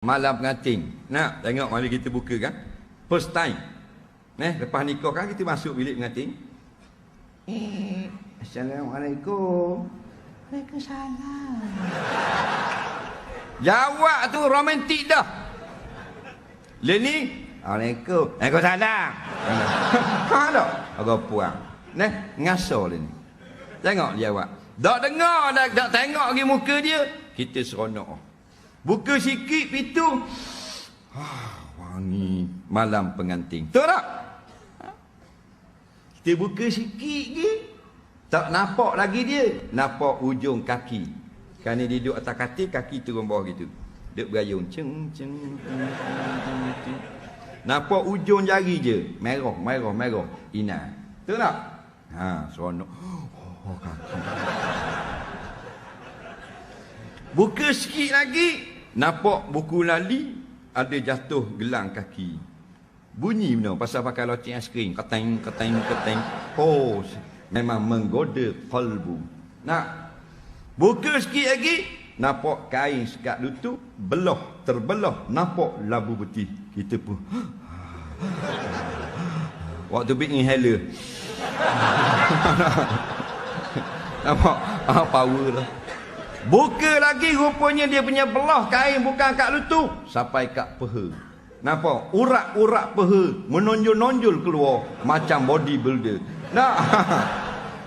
Malam pengantin. Nak tengok mari kita buka kan? First time. Lepas nikah kan kita masuk bilik pengantin. Assalamualaikum. Waalaikumsalam. Jawab tu romantik dah. Leni, Assalamualaikum. Waalaikumsalam. Ha dak? Agak puang. Ngaso Leni. Tengok dia jawab. Tak dengar dak tengok lagi muka dia. Kita seronok. Buka sikit pintu. Wangi malam pengantin. Betul tak? Kita buka sikit je. Tak nampak lagi dia. Nampak ujung kaki. Kerana dia duduk atas katil, kaki turun bawah gitu. Duduk berayun. Ceng, ceng, ceng, ceng, ceng. Nampak ujung jari je. Merah, merah, merah. Ina. Betul tak? Seronok. Kaki. Buka sikit lagi, nampak buku lali, ada jatuh gelang kaki. Bunyi benar pasal pakai loceng aiskrim. Keteng, keteng, keteng. Memang menggoda kalbu. Nak buka sikit lagi, nampak kain sekat lutut, terbelah, nampak labu putih. Kita pun waktu big inhaler. Nampak? Power lah. Buka lagi, rupanya dia punya belah kain bukan kat lutut, sampai kat peha. Nampak? Urat-urat peha menonjol-nonjol keluar macam bodybuilder. Nak?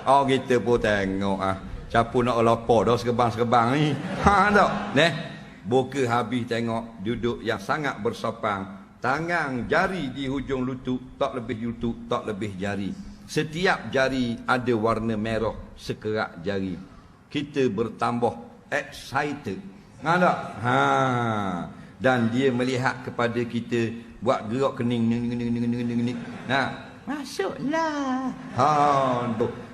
Kita pun tengok siapa nak lapar dah segebang-segebang ni. Tak? Buka habis tengok duduk yang sangat bersopang. Tangan jari di hujung lutut, tak lebih lutut, tak lebih jari. Setiap jari ada warna merah sekerak jari. Kita bertambah excited. Tak? Dan dia melihat kepada kita, buat gerak kening. Masuklah.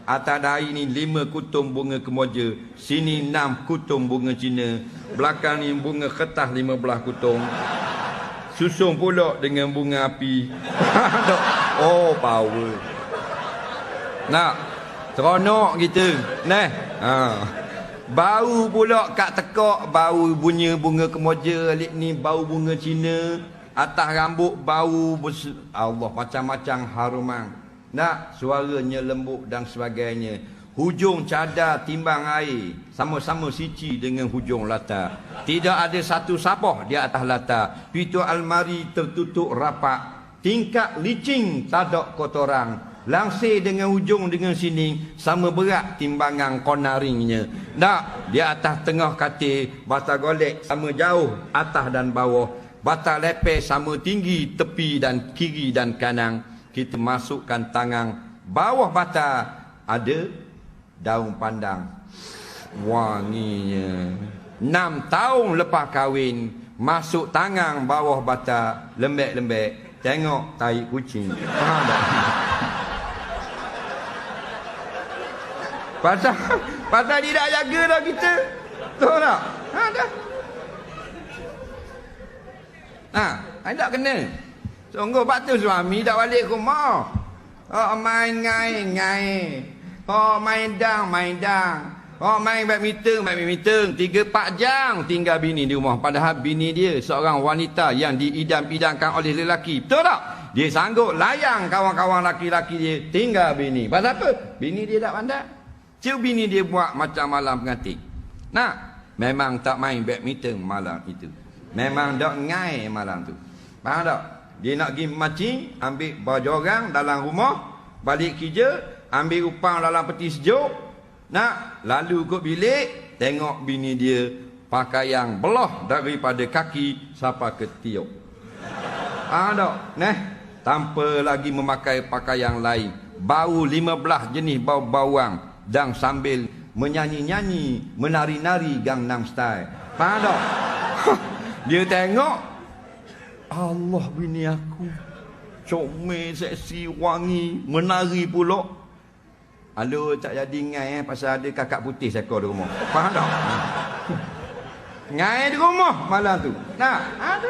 Atas dahi ni 5 kutum bunga kemboja, sini 6 kutum bunga Cina, belakang ni bunga kertas 15 kutum. Susung pula dengan bunga api. Power. Nak seronok kita. Bau pula kat tekak, bau bunga kemboja, alik ni bau bunga Cina, atas rambut bau Allah macam-macam haruman. Nak suaranya lembut dan sebagainya. Hujung cadar timbang air sama-sama sici dengan hujung latar. Tidak ada satu sapah di atas latar. Pintu almari tertutup rapat. Tingkap licin tak ada kotoran. Langsir dengan hujung dengan sini sama berat timbangan konaringnya. Tak, di atas tengah katil, batal golek sama jauh atas dan bawah. Batal lepeh sama tinggi tepi dan kiri dan kanan. Kita masukkan tangan bawah batal ada daun pandang. Wanginya. 6 tahun lepas kahwin, masuk tangan bawah batal, lembek-lembek. Tengok tai kucing. Faham tak? Pasal tidak jaga dah kita. Tahu tak? Dah. Tak kena. Sungguh batu suami tak balik rumah. Main ngai. Main dang. Main badminton. 3-4 jam tinggal bini di rumah. Padahal bini dia seorang wanita yang diidam-idamkan oleh lelaki. Betul tak? Dia sanggup layang kawan-kawan laki-laki dia tinggal bini. Pasal apa? Bini dia tak pandai. Cik bini dia buat macam malam pengantin. Memang tak main badminton malam itu. Memang tak ngai malam tu. Faham tak? Dia nak pergi mancing, ambil baju orang dalam rumah, balik kerja, ambil upang dalam peti sejuk. Lalu ke bilik, tengok bini dia pakaian belah daripada kaki sampai ke tiuk. Faham tak? Tanpa lagi memakai pakaian lain. Bau 15 jenis bau bawang. Dan sambil menyanyi-nyanyi, menari-nari Gangnam Style. Faham tak? Dia tengok, Allah bini aku comel, seksi, wangi, menari pula. Aduh, tak jadi ngai pasal ada kakak putih seekor di rumah. Faham tak? Ngai di rumah malam tu. Ada.